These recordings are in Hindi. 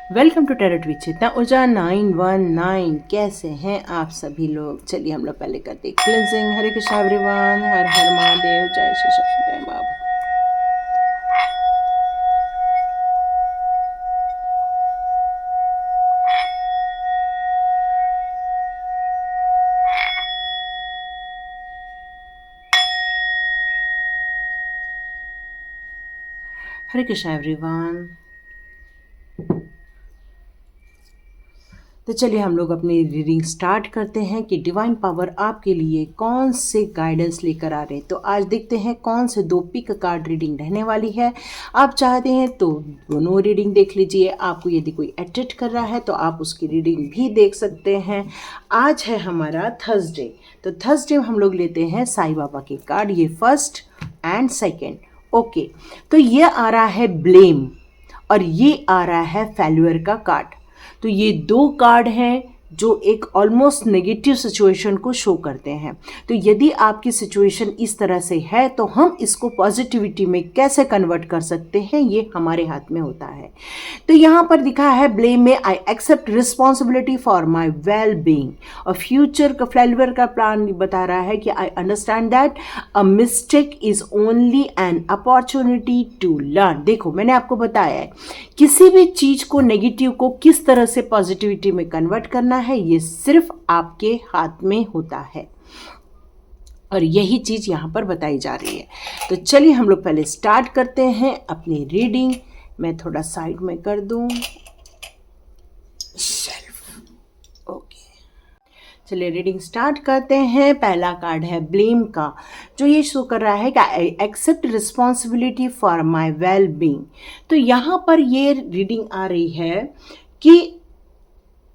वेलकम टू टेरट विद चेतना ऊर्जा 919। कैसे हैं आप सभी लोग? चलिए हम लोग पहले करते हैं क्लिंजिंग। हरे कृष्णा एवरीवन, हर हर महादेव, जय श्री शक्ति, जय माँ। हरे कृष्णा एवरीवन। तो चलिए हम लोग अपनी रीडिंग स्टार्ट करते हैं कि डिवाइन पावर आपके लिए कौन से गाइडेंस लेकर आ रहे हैं। तो आज देखते हैं कौन से दो पिक कार्ड रीडिंग रहने वाली है। आप चाहते हैं तो दोनों रीडिंग देख लीजिए। आपको यदि कोई अट्रैक्ट कर रहा है तो आप उसकी रीडिंग भी देख सकते हैं। आज है हमारा थर्सडे, तो थर्सडे हम लोग लेते हैं साईं बाबा के कार्ड, ये फर्स्ट एंड सेकेंड। ओके, तो ये आ रहा है ब्लेम और ये आ रहा है फेल्यूर का कार्ड। तो ये दो कार्ड हैं जो एक ऑलमोस्ट नेगेटिव सिचुएशन को शो करते हैं। तो यदि आपकी सिचुएशन इस तरह से है तो हम इसको पॉजिटिविटी में कैसे कन्वर्ट कर सकते हैं, ये हमारे हाथ में होता है। तो यहाँ पर दिखा है ब्लेम में, I accept responsibility for my well being. और फ्यूचर का फेल्यूर का प्लान बता रहा है कि I understand that a mistake is only an opportunity to learn. देखो मैंने आपको बताया है किसी भी चीज को, नेगेटिव को किस तरह से पॉजिटिविटी में कन्वर्ट करना है, ये सिर्फ आपके हाथ में होता है और यही चीज यहां पर बताई जा रही है। तो चलिए हम लोग पहले स्टार्ट करते हैं अपनी रीडिंग। मैं थोड़ा साइड में कर दूं। सेल्फ ओके, चलिए रीडिंग स्टार्ट करते हैं। पहला कार्ड है ब्लेम का, जो ये शो कर रहा है कि I accept responsibility for my well being. तो यहाँ पर ये रीडिंग आ रही है कि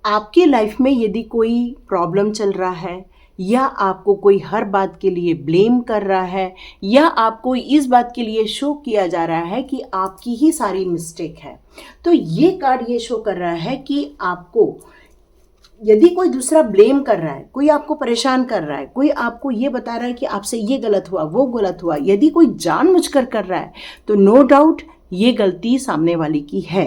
आपकी लाइफ में यदि कोई प्रॉब्लम चल रहा है या आपको कोई हर बात के लिए ब्लेम कर रहा है या आपको इस बात के लिए शो किया जा रहा है कि आपकी ही सारी मिस्टेक है, तो ये कार्ड ये शो कर रहा है कि आपको यदि कोई दूसरा ब्लेम कर रहा है, कोई आपको परेशान कर रहा है, कोई आपको ये बता रहा है कि आपसे ये गलत हुआ, वो गलत हुआ, यदि कोई जानबूझकर कर रहा है तो नो डाउट ये गलती सामने वाले की है।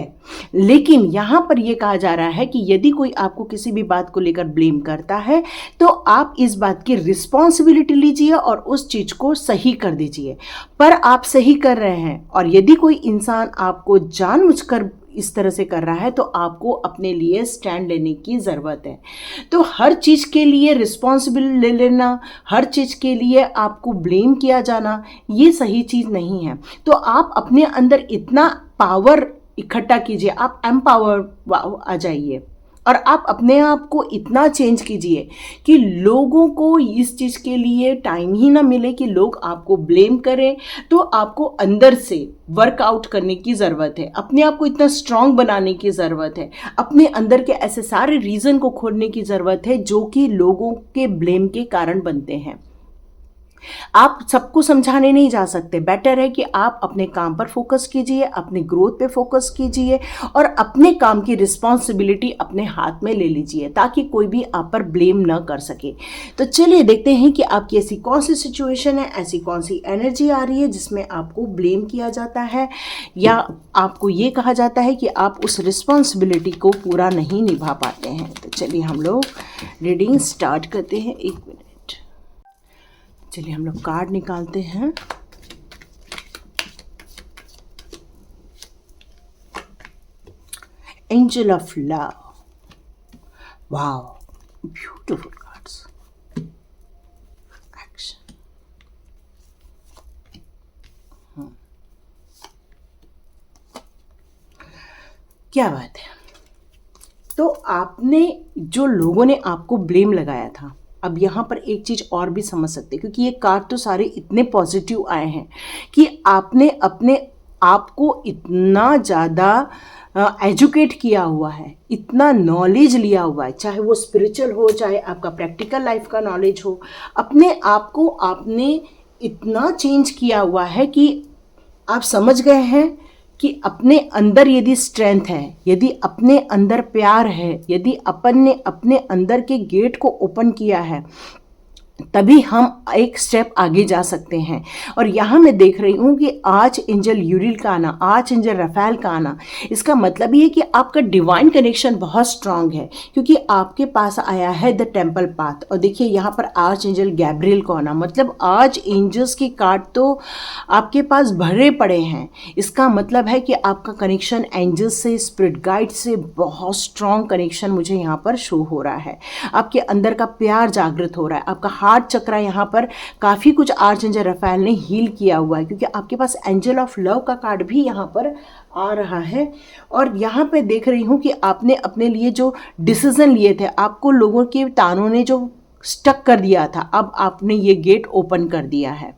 लेकिन यहाँ पर यह कहा जा रहा है कि यदि कोई आपको किसी भी बात को लेकर ब्लेम करता है तो आप इस बात की रिस्पॉन्सिबिलिटी लीजिए और उस चीज को सही कर दीजिए। पर आप सही कर रहे हैं और यदि कोई इंसान आपको जानबूझकर इस तरह से कर रहा है तो आपको अपने लिए स्टैंड लेने की ज़रूरत है। तो हर चीज़ के लिए रिस्पॉन्सिबिलिटी ले लेना, हर चीज़ के लिए आपको ब्लेम किया जाना, ये सही चीज़ नहीं है। तो आप अपने अंदर इतना पावर इकट्ठा कीजिए, आप एम्पावर आ जाइए और आप अपने आप को इतना चेंज कीजिए कि लोगों को इस चीज़ के लिए टाइम ही ना मिले कि लोग आपको ब्लेम करें। तो आपको अंदर से वर्कआउट करने की ज़रूरत है, अपने आप को इतना स्ट्रांग बनाने की ज़रूरत है, अपने अंदर के ऐसे सारे रीज़न को खोलने की ज़रूरत है जो कि लोगों के ब्लेम के कारण बनते हैं। आप सबको समझाने नहीं जा सकते। बेटर है कि आप अपने काम पर फोकस कीजिए, अपने ग्रोथ पे फोकस कीजिए और अपने काम की रिस्पॉन्सिबिलिटी अपने हाथ में ले लीजिए ताकि कोई भी आप पर ब्लेम न कर सके। तो चलिए देखते हैं कि आपकी ऐसी कौन सी सिचुएशन है, ऐसी कौन सी एनर्जी आ रही है जिसमें आपको ब्लेम किया जाता है या आपको ये कहा जाता है कि आप उस रिस्पॉन्सिबिलिटी को पूरा नहीं निभा पाते हैं। तो चलिए हम लोग रीडिंग स्टार्ट करते हैं। एक मिनट, चलिए हम लोग कार्ड निकालते हैं। Angel of love, wow, beautiful cards. Action, क्या बात है। तो आपने, जो लोगों ने आपको ब्लेम लगाया था, अब यहाँ पर एक चीज़ और भी समझ सकते हैं क्योंकि ये कार्ड तो सारे इतने पॉजिटिव आए हैं कि आपने अपने आप को इतना ज़्यादा एजुकेट किया हुआ है, इतना नॉलेज लिया हुआ है, चाहे वो स्पिरिचुअल हो, चाहे आपका प्रैक्टिकल लाइफ का नॉलेज हो, अपने आप को आपने इतना चेंज किया हुआ है कि आप समझ गए हैं कि अपने अंदर यदि स्ट्रेंथ है, यदि अपने अंदर प्यार है, यदि अपन ने अपने अंदर के गेट को ओपन किया है तभी हम एक स्टेप आगे जा सकते हैं। और यहाँ मैं देख रही हूँ कि आर्च एंजल यूरिल का आना, आर्च एंजल रफेल का आना, इसका मतलब ये है कि आपका डिवाइन कनेक्शन बहुत स्ट्रांग है, क्योंकि आपके पास आया है द टेम्पल पाथ। और देखिए यहाँ पर आर्च एंजल गैब्रियल का आना, मतलब आर्च एंजल्स की कार्ड तो आपके पास भरे पड़े हैं। इसका मतलब है कि आपका कनेक्शन एंजल्स से, स्पिरिट गाइड से बहुत स्ट्रांग कनेक्शन मुझे यहाँ पर शो हो रहा है। आपके अंदर का प्यार जागृत हो रहा है। आपका हार्ट चक्रा यहाँ पर काफ़ी कुछ आर्च एंजल रफेल ने हील किया हुआ है, क्योंकि आपके पास एंजल ऑफ लव का कार्ड भी यहाँ पर आ रहा है। और यहाँ पे देख रही हूँ कि आपने अपने लिए जो डिसीजन लिए थे, आपको लोगों के तानों ने जो स्टक कर दिया था, अब आपने ये गेट ओपन कर दिया है।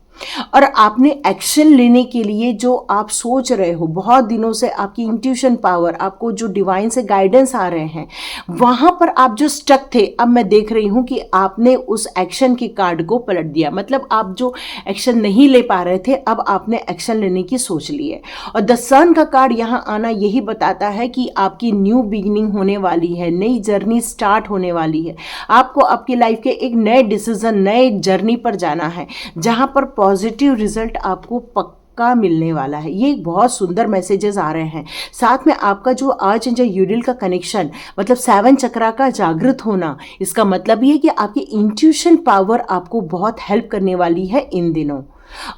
और आपने एक्शन लेने के लिए जो आप सोच रहे हो, बहुत दिनों से आपकी इंट्यूशन पावर, आपको जो डिवाइन से गाइडेंस आ रहे हैं, वहाँ पर आप जो स्टक थे, अब मैं देख रही हूँ कि आपने उस एक्शन की कार्ड को पलट दिया। मतलब आप जो एक्शन नहीं ले पा रहे थे, अब आपने एक्शन लेने की सोच ली है। और द सन का कार्ड यहाँ आना यही बताता है कि आपकी न्यू बिगिनिंग होने वाली है, नई जर्नी स्टार्ट होने वाली है। आपको आपकी लाइफ के एक नए डिसीजन, नए जर्नी पर जाना है, जहाँ पर पॉजिटिव रिजल्ट आपको पक्का मिलने वाला है। ये बहुत सुंदर मैसेजेस आ रहे हैं। साथ में आपका जो आर्च एंजल यूरिल का कनेक्शन, मतलब 7 चक्रा का जागृत होना, इसका मतलब ये है कि आपकी इंट्यूशन पावर आपको बहुत हेल्प करने वाली है इन दिनों।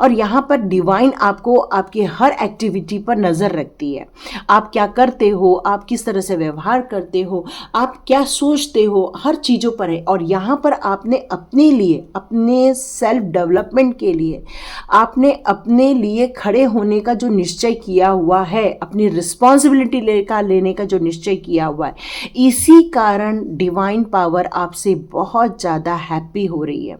और यहाँ पर डिवाइन आपको आपकी हर एक्टिविटी पर नज़र रखती है। आप क्या करते हो, आप किस तरह से व्यवहार करते हो, आप क्या सोचते हो, हर चीज़ों पर है। और यहाँ पर आपने अपने लिए, अपने सेल्फ डेवलपमेंट के लिए, आपने अपने लिए खड़े होने का जो निश्चय किया हुआ है, अपनी रिस्पॉन्सिबिलिटी लेने का जो निश्चय किया हुआ है, इसी कारण डिवाइन पावर आपसे बहुत ज़्यादा हैप्पी हो रही है।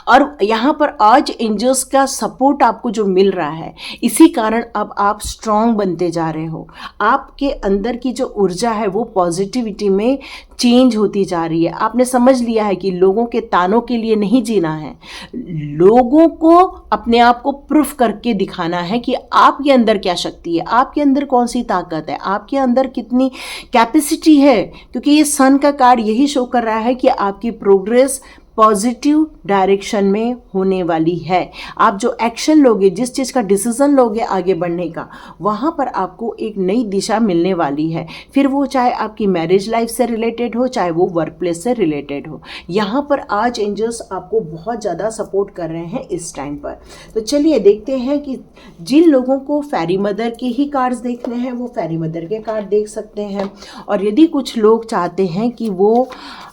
और यहाँ पर आर्च एंजल्स का सपोर्ट आपको जो मिल रहा है, इसी कारण अब आप स्ट्रांग बनते जा रहे हो। आपके अंदर की जो ऊर्जा है वो पॉजिटिविटी में चेंज होती जा रही है। आपने समझ लिया है कि लोगों के तानों के लिए नहीं जीना है, लोगों को अपने आप को प्रूफ करके दिखाना है कि आपके अंदर क्या शक्ति है, आपके अंदर कौन सी ताकत है, आपके अंदर कितनी कैपेसिटी है। क्योंकि ये सन का कार्ड यही शो कर रहा है कि आपकी प्रोग्रेस पॉजिटिव डायरेक्शन में होने वाली है। आप जो एक्शन लोगे, जिस चीज़ का डिसीजन लोगे आगे बढ़ने का, वहाँ पर आपको एक नई दिशा मिलने वाली है। फिर वो चाहे आपकी मैरिज लाइफ से रिलेटेड हो, चाहे वो वर्क प्लेस से रिलेटेड हो, यहाँ पर आर्च एंजल्स आपको बहुत ज़्यादा सपोर्ट कर रहे हैं इस टाइम पर। तो चलिए देखते हैं कि जिन लोगों को फेरी मदर के ही कार्ड्स देखने हैं, वो फेरी मदर के कार्ड देख सकते हैं। और यदि कुछ लोग चाहते हैं कि वो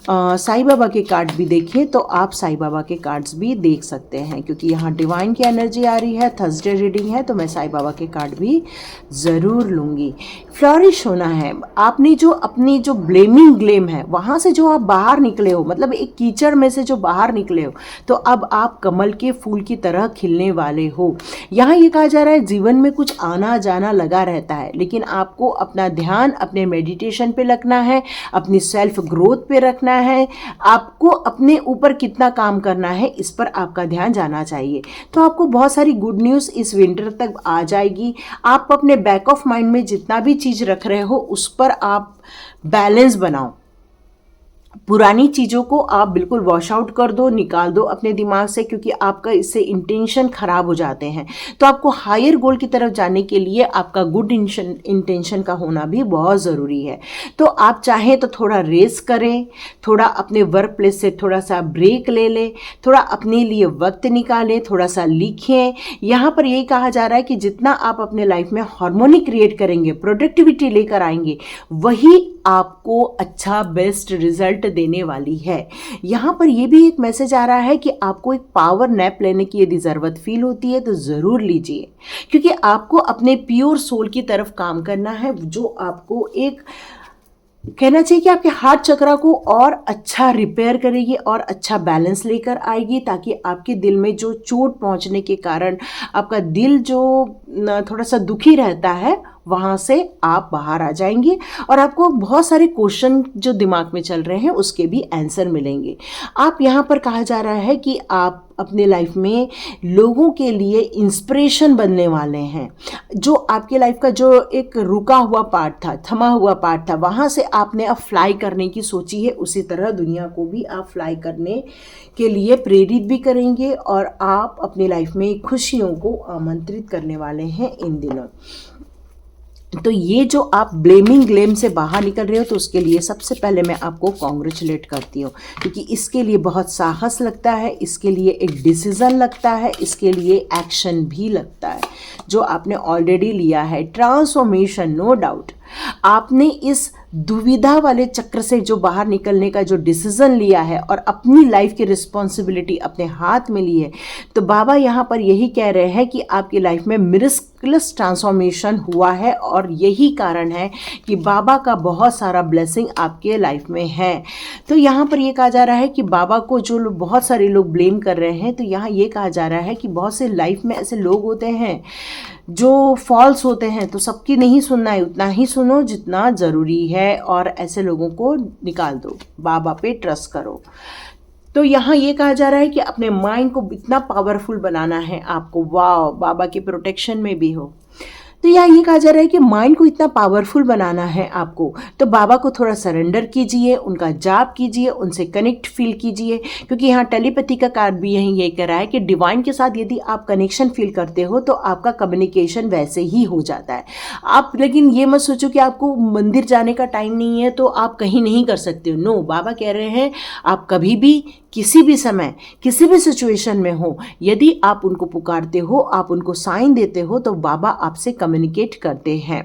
साईं बाबा के कार्ड भी देखें, तो आप साईं बाबा के कार्ड्स भी देख सकते हैं। क्योंकि यहाँ डिवाइन की एनर्जी आ रही है, थर्सडे रीडिंग है, तो मैं साईं बाबा के कार्ड भी ज़रूर लूँगी। फ्लरिश होना है। आपने जो अपनी जो ब्लेमिंग ग्लेम है, वहाँ से जो आप बाहर निकले हो, मतलब एक कीचड़ में से जो बाहर निकले हो, तो अब आप कमल के फूल की तरह खिलने वाले हो। यहाँ ये कहा जा रहा है जीवन में कुछ आना जाना लगा रहता है, लेकिन आपको अपना ध्यान अपने मेडिटेशन पे रखना है, अपनी सेल्फ ग्रोथ पे रखना है, आपको अपने ऊपर कितना काम करना है इस पर आपका ध्यान जाना चाहिए। तो आपको बहुत सारी गुड न्यूज़ इस विंटर तक आ जाएगी। आप अपने बैक ऑफ माइंड में जितना भी चीज़ रख रहे हो उस पर आप बैलेंस बनाओ। पुरानी चीज़ों को आप बिल्कुल वॉश आउट कर दो, निकाल दो अपने दिमाग से, क्योंकि आपका इससे इंटेंशन खराब हो जाते हैं। तो आपको हायर गोल की तरफ जाने के लिए आपका गुड इंटेंशन का होना भी बहुत ज़रूरी है। तो आप चाहें तो थोड़ा रेस करें, थोड़ा अपने वर्क प्लेस से थोड़ा सा ब्रेक ले लें, थोड़ा अपने लिए वक्त निकालें, थोड़ा सा लिखें। यहाँ पर यही कहा जा रहा है कि जितना आप अपने लाइफ में हार्मोनी क्रिएट करेंगे, प्रोडक्टिविटी लेकर आएंगे, वही आपको अच्छा बेस्ट रिजल्ट देने वाली है। यहाँ पर यह भी एक मैसेज आ रहा है कि आपको एक पावर नैप लेने की यदि ज़रूरत फील होती है तो ज़रूर लीजिए, क्योंकि आपको अपने प्योर सोल की तरफ काम करना है, जो आपको एक कहना चाहिए कि आपके हार्ट चक्रा को और अच्छा रिपेयर करेगी और अच्छा बैलेंस लेकर आएगी, ताकि आपके दिल में जो चोट पहुंचने के कारण आपका दिल जो थोड़ा सा दुखी रहता है वहाँ से आप बाहर आ जाएंगे और आपको बहुत सारे क्वेश्चन जो दिमाग में चल रहे हैं उसके भी आंसर मिलेंगे। आप यहाँ पर कहा जा रहा है कि आप अपने लाइफ में लोगों के लिए इंस्पिरेशन बनने वाले हैं। जो आपके लाइफ का जो एक रुका हुआ पार्ट था, थमा हुआ पार्ट था, वहाँ से आपने अब फ्लाई करने की सोची है, उसी तरह दुनिया को भी आप फ्लाई करने के लिए प्रेरित भी करेंगे और आप अपनी लाइफ में खुशियों को आमंत्रित करने वाले हैं इन दिनों। तो ये जो आप ब्लेमिंग ग्लेम से बाहर निकल रहे हो, तो उसके लिए सबसे पहले मैं आपको कॉन्ग्रेचुलेट करती हूँ, क्योंकि इसके लिए बहुत साहस लगता है, इसके लिए एक डिसीज़न लगता है, इसके लिए एक्शन भी लगता है जो आपने ऑलरेडी लिया है। Transformation, no doubt. आपने इस दुविधा वाले चक्र से जो बाहर निकलने का जो डिसीजन लिया है और अपनी लाइफ की रिस्पॉन्सिबिलिटी अपने हाथ में ली है, तो बाबा यहाँ पर यही कह रहे हैं कि आपकी लाइफ में मिरेकलस ट्रांसफॉर्मेशन हुआ है और यही कारण है कि बाबा का बहुत सारा ब्लेसिंग आपके लाइफ में है। तो यहाँ पर ये कहा जा रहा है कि बाबा को जो बहुत सारे लोग ब्लेम कर रहे हैं, तो यहाँ ये कहा जा रहा है कि बहुत से लाइफ में ऐसे लोग होते हैं जो फॉल्स होते हैं, तो सबकी नहीं सुनना है, उतना ही सुनो जितना ज़रूरी है और ऐसे लोगों को निकाल दो, बाबा पे ट्रस्ट करो। तो यहाँ ये कहा जा रहा है कि अपने माइंड को इतना पावरफुल बनाना है आपको। वाह, बाबा के प्रोटेक्शन में भी हो। तो यहाँ ये कहा जा रहा है कि माइंड को इतना पावरफुल बनाना है आपको, तो बाबा को थोड़ा सरेंडर कीजिए, उनका जाप कीजिए, उनसे कनेक्ट फील कीजिए, क्योंकि यहाँ टेलीपैथी का कार्ड भी यही कह रहा है कि डिवाइन के साथ यदि आप कनेक्शन फील करते हो तो आपका कम्युनिकेशन वैसे ही हो जाता है। आप लेकिन ये मत सोचो कि आपको मंदिर जाने का टाइम नहीं है तो आप कहीं नहीं कर सकते हो। नो, बाबा कह रहे हैं आप कभी भी, किसी भी समय, किसी भी सिचुएशन में हो, यदि आप उनको पुकारते हो, आप उनको साइन देते हो, तो बाबा आपसे कम्युनिकेट करते हैं।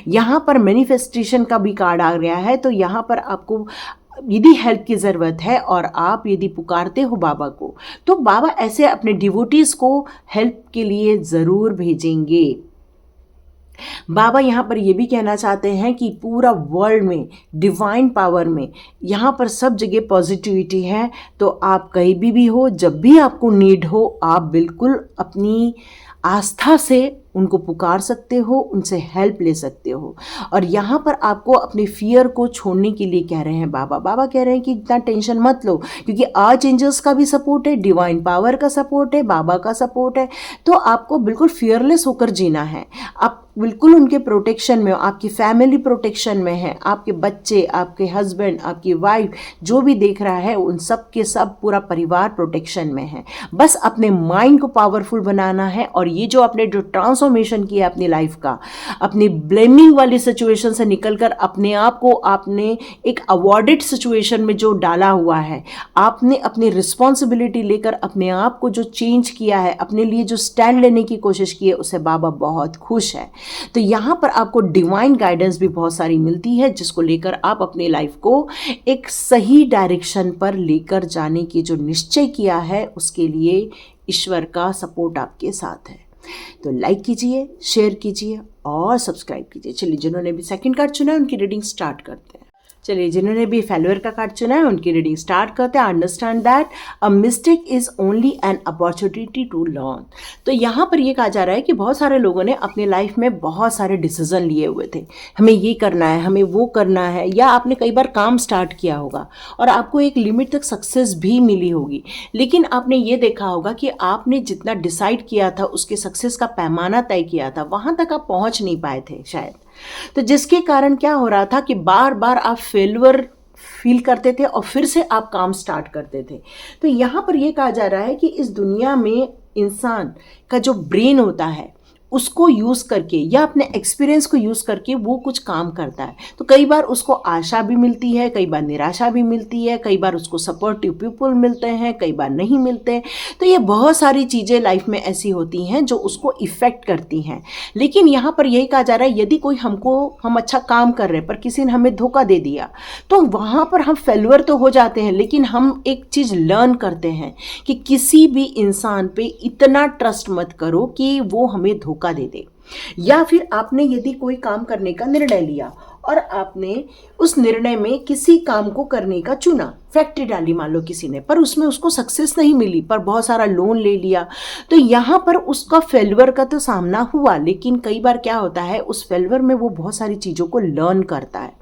यहाँ पर मैनिफेस्टेशन का भी कार्ड आ गया है, तो यहाँ पर आपको यदि हेल्प की ज़रूरत है और आप यदि पुकारते हो बाबा को, तो बाबा ऐसे अपने डिवोटीज़ को हेल्प के लिए ज़रूर भेजेंगे। बाबा यहाँ पर ये भी कहना चाहते हैं कि पूरा वर्ल्ड में, डिवाइन पावर में, यहाँ पर सब जगह पॉजिटिविटी है। तो आप कहीं भी हो, जब भी आपको नीड हो, आप बिल्कुल अपनी आस्था से उनको पुकार सकते हो, उनसे हेल्प ले सकते हो। और यहाँ पर आपको अपने फियर को छोड़ने के लिए कह रहे हैं बाबा। बाबा कह रहे हैं कि इतना टेंशन मत लो, क्योंकि आर्च एंजल्स का भी सपोर्ट है, डिवाइन पावर का सपोर्ट है, बाबा का सपोर्ट है। तो आपको बिल्कुल फियरलेस होकर जीना है। आप बिल्कुल उनके प्रोटेक्शन में हो, आपकी फैमिली प्रोटेक्शन में है, आपके बच्चे, आपके हस्बैंड, आपकी वाइफ, जो भी देख रहा है, उन सब के सब पूरा परिवार प्रोटेक्शन में है। बस अपने माइंड को पावरफुल बनाना है और ये जो आपने जो ट्रांसफॉर्मेशन किया अपनी लाइफ का, अपनी ब्लेमिंग वाली सिचुएशन से निकलकर अपने आप को आपने एक अवॉर्डेड सिचुएशन में जो डाला हुआ है, आपने अपनी रिस्पॉन्सिबिलिटी लेकर अपने आप को जो चेंज किया है, अपने लिए जो स्टैंड लेने की कोशिश की है, उससे बाबा बहुत खुश है। तो यहाँ पर आपको डिवाइन गाइडेंस भी बहुत सारी मिलती है, जिसको लेकर आप अपनी लाइफ को एक सही डायरेक्शन पर लेकर जाने की जो निश्चय किया है, उसके लिए ईश्वर का सपोर्ट आपके साथ है। तो लाइक कीजिए, शेयर कीजिए और सब्सक्राइब कीजिए। चलिए, जिन्होंने भी सेकंड कार्ड चुना है उनकी रीडिंग स्टार्ट करते हैं। चलिए, जिन्होंने भी फेल्यूर का कार्ड चुना है उनकी रीडिंग स्टार्ट करते हैं। Understand that a mistake is only an opportunity to learn. तो यहाँ पर ये कहा जा रहा है कि बहुत सारे लोगों ने अपने लाइफ में बहुत सारे डिसीजन लिए हुए थे, हमें ये करना है, हमें वो करना है, या आपने कई बार काम स्टार्ट किया होगा और आपको एक लिमिट तक सक्सेस भी मिली होगी, लेकिन आपने ये देखा होगा कि आपने जितना डिसाइड किया था, उसके सक्सेस का पैमाना तय किया था, वहाँ तक आप पहुँच नहीं पाए थे शायद। तो जिसके कारण क्या हो रहा था कि बार बार आप फेल्यूर फील करते थे और फिर से आप काम स्टार्ट करते थे। तो यहाँ पर यह कहा जा रहा है कि इस दुनिया में इंसान का जो ब्रेन होता है, उसको यूज़ करके या अपने एक्सपीरियंस को यूज़ करके वो कुछ काम करता है। तो कई बार उसको आशा भी मिलती है, कई बार निराशा भी मिलती है, कई बार उसको सपोर्टिव पीपल मिलते हैं, कई बार नहीं मिलते। तो ये बहुत सारी चीज़ें लाइफ में ऐसी होती हैं जो उसको इफ़ेक्ट करती हैं। लेकिन यहाँ पर यही कहा जा रहा है, यदि कोई हम अच्छा काम कर रहे हैं पर किसी ने हमें धोखा दे दिया, तो वहाँ पर हम फेल्यूर तो हो जाते हैं, लेकिन हम एक चीज़ लर्न करते हैं कि किसी भी इंसान पे इतना ट्रस्ट मत करो कि वो हमें धोखा दे दे। या फिर आपने यदि कोई काम करने का निर्णय लिया और आपने उस निर्णय में किसी काम को करने का चुना, फैक्ट्री डाली मान लो किसी ने, पर उसमें उसको सक्सेस नहीं मिली, पर बहुत सारा लोन ले लिया, तो यहाँ पर उसका फेल्यूर का तो सामना हुआ, लेकिन कई बार क्या होता है उस फेल्यूर में वो बहुत सारी चीज़ों को लर्न करता है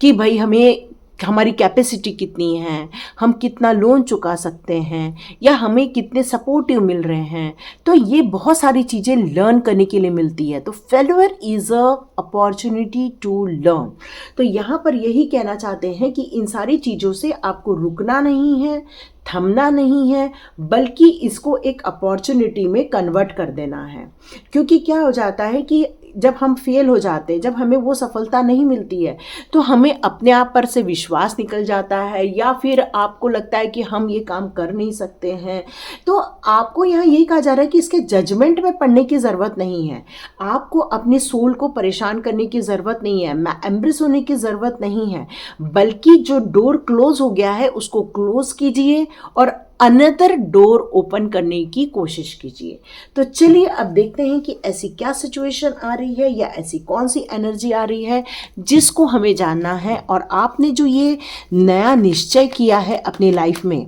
कि भाई हमें हमारी कैपेसिटी कितनी है, हम कितना लोन चुका सकते हैं, या हमें कितने सपोर्टिव मिल रहे हैं। तो ये बहुत सारी चीज़ें लर्न करने के लिए मिलती है। तो failure is a opportunity to learn. तो यहाँ पर यही कहना चाहते हैं कि इन सारी चीज़ों से आपको रुकना नहीं है, थमना नहीं है, बल्कि इसको एक अपॉर्चुनिटी में कन्वर्ट कर देना है। क्योंकि क्या हो जाता है कि जब हम फेल हो जाते हैं, जब हमें वो सफलता नहीं मिलती है, तो हमें अपने आप पर से विश्वास निकल जाता है, या फिर आपको लगता है कि हम ये काम कर नहीं सकते हैं। तो आपको यहाँ यही कहा जा रहा है कि इसके जजमेंट में पड़ने की ज़रूरत नहीं है, आपको अपने सोल को परेशान करने की ज़रूरत नहीं है, एम्ब्रेस होने की ज़रूरत नहीं है, बल्कि जो डोर क्लोज हो गया है उसको क्लोज कीजिए और अनदर डोर ओपन करने की कोशिश कीजिए। तो चलिए अब देखते हैं कि ऐसी क्या सिचुएशन आ रही है या ऐसी कौन सी एनर्जी आ रही है जिसको हमें जानना है। और आपने जो ये नया निश्चय किया है अपनी लाइफ में,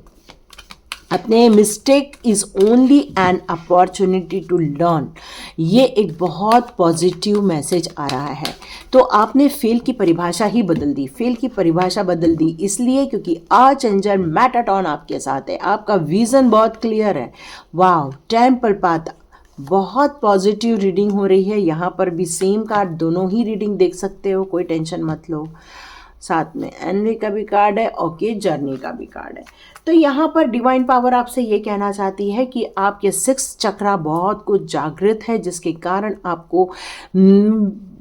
अपने mistake is only an opportunity to learn, ये एक बहुत पॉजिटिव मैसेज आ रहा है। तो आपने फेल की परिभाषा ही बदल दी, फेल की परिभाषा बदल दी इसलिए क्योंकि आज एंजल मैटाटॉन आपके साथ है, आपका विज़न बहुत क्लियर है। वाह, टेम्पल पाता, बहुत पॉजिटिव रीडिंग हो रही है। यहाँ पर भी सेम कार्ड, दोनों ही रीडिंग देख सकते हो, कोई टेंशन मत लो। साथ में एनवी का भी कार्ड है, ओके, जर्नी का भी कार्ड है। तो यहाँ पर डिवाइन पावर आपसे ये कहना चाहती है कि आपके 6 चक्रा बहुत कुछ जागृत है, जिसके कारण आपको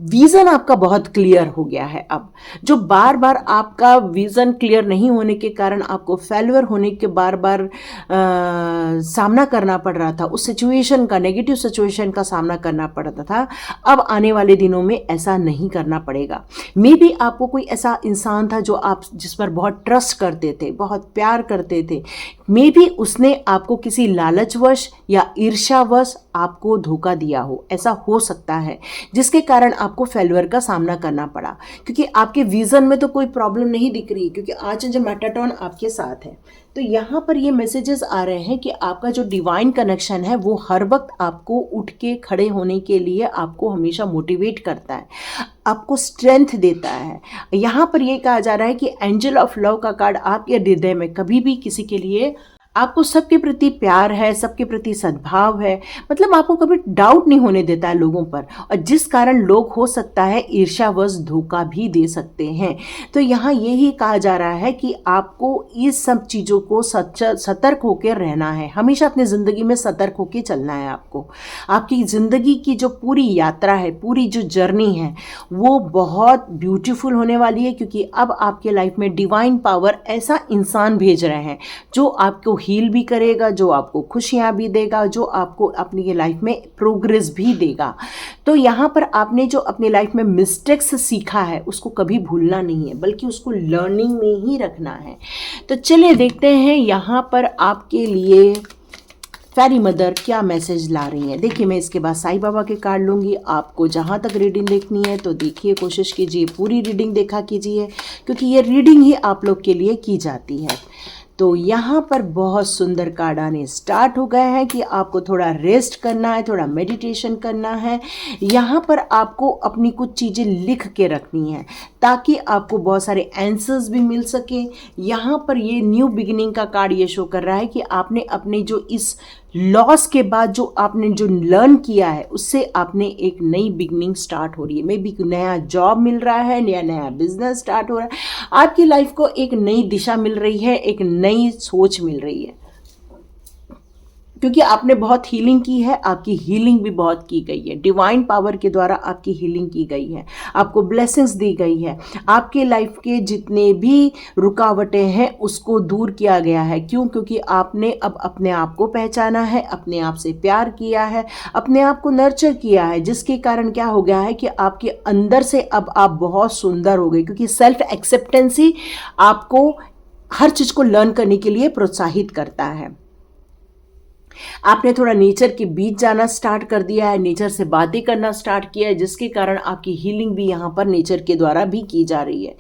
विज़न आपका बहुत क्लियर हो गया है। अब जो बार बार आपका विज़न क्लियर नहीं होने के कारण आपको फेल्यूर होने के बार बार सामना करना पड़ रहा था, उस सिचुएशन का, नेगेटिव सिचुएशन का सामना करना पड़ता था, अब आने वाले दिनों में ऐसा नहीं करना पड़ेगा। मे बी आपको कोई ऐसा इंसान था जो आप जिस पर बहुत ट्रस्ट करते थे, बहुत प्यार करते थे, मे बी उसने आपको किसी लालचवश या ईर्ष्यावश आपको धोखा दिया हो, ऐसा हो सकता है, जिसके कारण आपको फेल्यूर का सामना करना पड़ा। क्योंकि आपके विज़न में तो कोई प्रॉब्लम नहीं दिख रही, क्योंकि आज जो मैटाटॉन आपके साथ है। तो यहाँ पर ये मैसेजेस आ रहे हैं कि आपका जो डिवाइन कनेक्शन है वो हर वक्त आपको उठ के खड़े होने के लिए आपको हमेशा मोटिवेट करता है, आपको स्ट्रेंथ देता है। यहाँ पर ये कहा जा रहा है कि एंजल ऑफ लव का कार्ड आपके हृदय में कभी भी किसी के लिए, आपको सबके प्रति प्यार है, सबके प्रति सद्भाव है, मतलब आपको कभी डाउट नहीं होने देता है लोगों पर, और जिस कारण लोग हो सकता है ईर्ष्यावश धोखा भी दे सकते हैं। तो यहाँ यही कहा जा रहा है कि आपको इस सब चीज़ों को सतर्क होकर रहना है, हमेशा अपनी ज़िंदगी में सतर्क होकर चलना है आपको। आपकी ज़िंदगी की जो पूरी यात्रा है, पूरी जो जर्नी है, वो बहुत ब्यूटीफुल होने वाली है, क्योंकि अब आपके लाइफ में डिवाइन पावर ऐसा इंसान भेज रहे हैं जो आपको हील भी करेगा, जो आपको खुशियाँ भी देगा, जो आपको अपनी लाइफ में प्रोग्रेस भी देगा। तो यहाँ पर आपने जो अपनी लाइफ में मिस्टेक्स सीखा है उसको कभी भूलना नहीं है, बल्कि उसको लर्निंग में ही रखना है। तो चलिए देखते हैं यहाँ पर आपके लिए फेरी मदर क्या मैसेज ला रही हैं। देखिए, मैं इसके बाद साईं बाबा के कार्ड लूँगी। आपको जहाँ तक रीडिंग देखनी है तो देखिए, कोशिश कीजिए पूरी रीडिंग देखा कीजिए, क्योंकि ये रीडिंग ही आप लोग के लिए की जाती है। तो यहाँ पर बहुत सुंदर कार्ड आने स्टार्ट हो गए हैं कि आपको थोड़ा रेस्ट करना है, थोड़ा मेडिटेशन करना है। यहाँ पर आपको अपनी कुछ चीज़ें लिख के रखनी है ताकि आपको बहुत सारे आंसर्स भी मिल सके। यहाँ पर ये न्यू बिगिनिंग का कार्ड ये शो कर रहा है कि आपने अपने जो इस लॉस के बाद जो आपने जो लर्न किया है उससे आपने एक नई बिगनिंग स्टार्ट हो रही है। मे बी नया जॉब मिल रहा है, नया बिजनेस स्टार्ट हो रहा है, आपकी लाइफ को एक नई दिशा मिल रही है, एक नई सोच मिल रही है, क्योंकि आपने बहुत हीलिंग की है। आपकी हीलिंग भी बहुत की गई है, डिवाइन पावर के द्वारा आपकी हीलिंग की गई है, आपको ब्लेसिंग्स दी गई है। आपके लाइफ के जितने भी रुकावटें हैं उसको दूर किया गया है। क्यों? क्योंकि आपने अब अपने आप को पहचाना है, अपने आप से प्यार किया है, अपने आप को नर्चर किया है, जिसके कारण क्या हो गया है कि आपके अंदर से अब आप बहुत सुंदर हो गए, क्योंकि सेल्फ एक्सेप्टेंस ही आपको हर चीज़ को लर्न करने के लिए प्रोत्साहित करता है। आपने थोड़ा नेचर के बीच जाना स्टार्ट कर दिया है, नेचर से बातें करना स्टार्ट किया है, जिसके कारण आपकी हीलिंग भी यहाँ पर नेचर के द्वारा भी की जा रही है।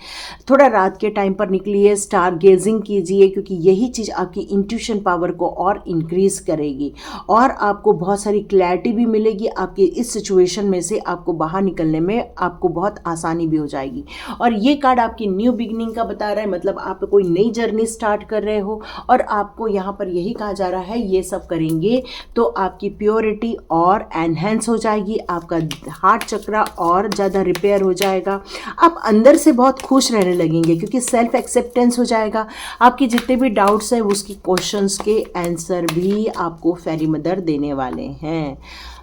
थोड़ा रात के टाइम पर निकलिए, स्टार गेजिंग कीजिए, क्योंकि यही चीज़ आपकी इंट्यूशन पावर को और इंक्रीज करेगी और आपको बहुत सारी क्लैरिटी भी मिलेगी। आपके इस सिचुएशन में से आपको बाहर निकलने में आपको बहुत आसानी भी हो जाएगी। और ये कार्ड आपकी न्यू बिगिनिंग का बता रहा है, मतलब आप कोई नई जर्नी स्टार्ट कर रहे हो और आपको यहाँ पर यही कहा जा रहा है ये सब करेंगे तो आपकी प्योरिटी और एनहेंस हो जाएगी, आपका हार्ट चक्रा और ज़्यादा रिपेयर हो जाएगा, आप अंदर से बहुत खुश रहने लगेंगे क्योंकि सेल्फ एक्सेप्टेंस हो जाएगा। आपके जितने भी डाउट्स हैं उसकी क्वेश्चंस के आंसर भी आपको फेरी मदर देने वाले हैं।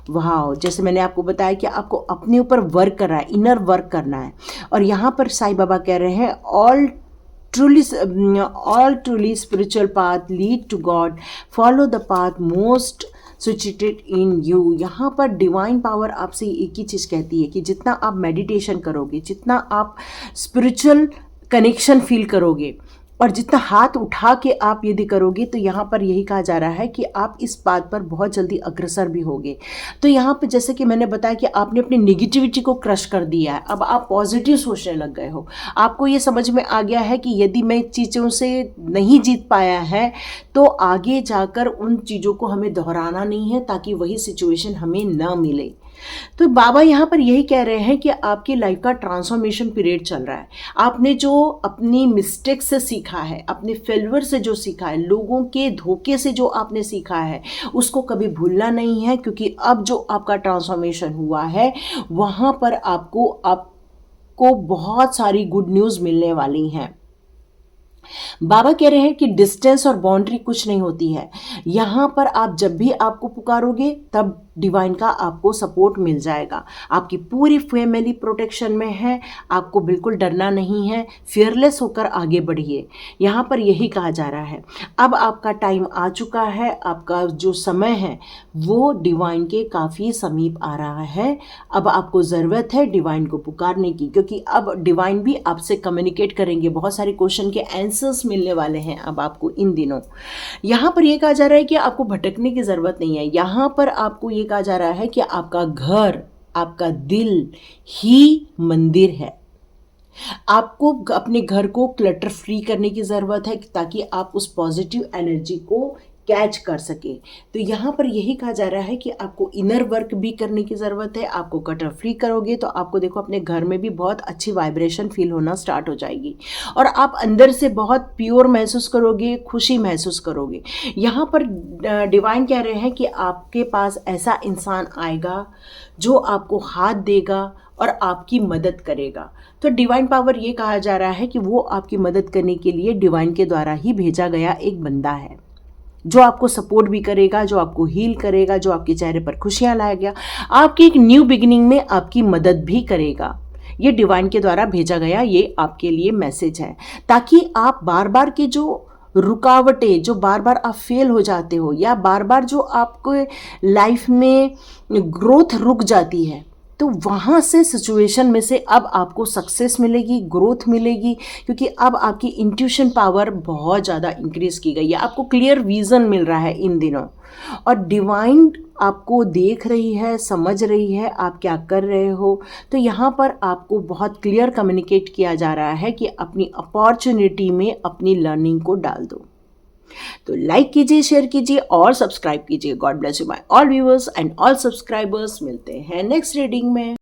वाह, जैसे मैंने आपको बताया कि आपको अपने ऊपर वर्क करना है, इनर वर्क करना है। और यहाँ पर साईं बाबा कह रहे हैं all truly spiritual path lead to God, follow the path most situated in you। यहाँ पर डिवाइन पावर आपसे एक ही चीज़ कहती है कि जितना आप मेडिटेशन करोगे, जितना आप स्पिरिचुअल कनेक्शन फील करोगे और जितना हाथ उठा के आप यदि करोगे, तो यहाँ पर यही कहा जा रहा है कि आप इस बात पर बहुत जल्दी अग्रसर भी होगे। तो यहाँ पर जैसे कि मैंने बताया कि आपने अपनी नेगेटिविटी को क्रश कर दिया है, अब आप पॉजिटिव सोचने लग गए हो। आपको ये समझ में आ गया है कि यदि मैं चीज़ों से नहीं जीत पाया है तो आगे जाकर उन चीज़ों को हमें दोहराना नहीं है ताकि वही सिचुएशन हमें ना मिले। तो बाबा यहाँ पर यही कह रहे हैं कि आपकी लाइफ का ट्रांसफॉर्मेशन पीरियड चल रहा है। आपने जो अपनी मिस्टेक से सीखा है, अपने फेलियर से जो सीखा है, लोगों के धोखे से जो आपने सीखा है, उसको कभी भूलना नहीं है, क्योंकि अब जो आपका ट्रांसफॉर्मेशन हुआ है वहाँ पर आपको बहुत सारी गुड न्यूज़ मिलने वाली हैं। बाबा कह रहे हैं कि डिस्टेंस और बाउंड्री कुछ नहीं होती है। यहाँ पर आप जब भी आपको पुकारोगे तब डिवाइन का आपको सपोर्ट मिल जाएगा। आपकी पूरी फैमिली प्रोटेक्शन में है, आपको बिल्कुल डरना नहीं है, फियरलेस होकर आगे बढ़िए। यहाँ पर यही कहा जा रहा है। अब आपका टाइम आ चुका है, आपका जो समय है वो डिवाइन के काफ़ी समीप आ रहा है। अब आपको ज़रूरत है डिवाइन को पुकारने की, क्योंकि अब डिवाइन भी आपसे कम्युनिकेट करेंगे। बहुत सारे क्वेश्चन के आंसर्स मिलने वाले हैं अब आपको इन दिनों। यहाँ पर यह कहा जा रहा है कि आपको भटकने की ज़रूरत नहीं है। यहाँ पर आपको ये कहा जा रहा है कि आपका घर, आपका दिल ही मंदिर है। आपको अपने घर को क्लटर फ्री करने की ज़रूरत है ताकि आप उस पॉजिटिव एनर्जी को कैच कर सके। तो यहाँ पर यही कहा जा रहा है कि आपको इनर वर्क भी करने की ज़रूरत है। आपको क्लटर फ्री करोगे तो आपको देखो अपने घर में भी बहुत अच्छी वाइब्रेशन फील होना स्टार्ट हो जाएगी और आप अंदर से बहुत प्योर महसूस करोगे, खुशी महसूस करोगे। यहाँ पर डिवाइन कह रहे हैं कि आपके पास ऐसा इंसान आएगा जो आपको हाथ देगा और आपकी मदद करेगा। तो डिवाइन पावर ये कहा जा रहा है कि वो आपकी मदद करने के लिए डिवाइन के द्वारा ही भेजा गया एक बंदा है, जो आपको सपोर्ट भी करेगा, जो आपको हील करेगा, जो आपके चेहरे पर खुशियाँ लाएगा, आपकी एक न्यू बिगिनिंग में आपकी मदद भी करेगा। ये डिवाइन के द्वारा भेजा गया ये आपके लिए मैसेज है, ताकि आप बार बार के जो रुकावटें, जो बार बार आप फेल हो जाते हो या बार बार जो आपको लाइफ में ग्रोथ रुक जाती है, तो वहाँ से सिचुएशन में से अब आपको सक्सेस मिलेगी, ग्रोथ मिलेगी, क्योंकि अब आपकी इंट्यूशन पावर बहुत ज़्यादा इंक्रीज़ की गई है। आपको क्लियर विज़न मिल रहा है इन दिनों और डिवाइन आपको देख रही है, समझ रही है आप क्या कर रहे हो। तो यहाँ पर आपको बहुत क्लियर कम्युनिकेट किया जा रहा है कि अपनी अपॉर्चुनिटी में अपनी लर्निंग को डाल दो। तो लाइक कीजिए, शेयर कीजिए और सब्सक्राइब कीजिए। God bless you my all viewers and all subscribers. मिलते हैं नेक्स्ट रीडिंग में।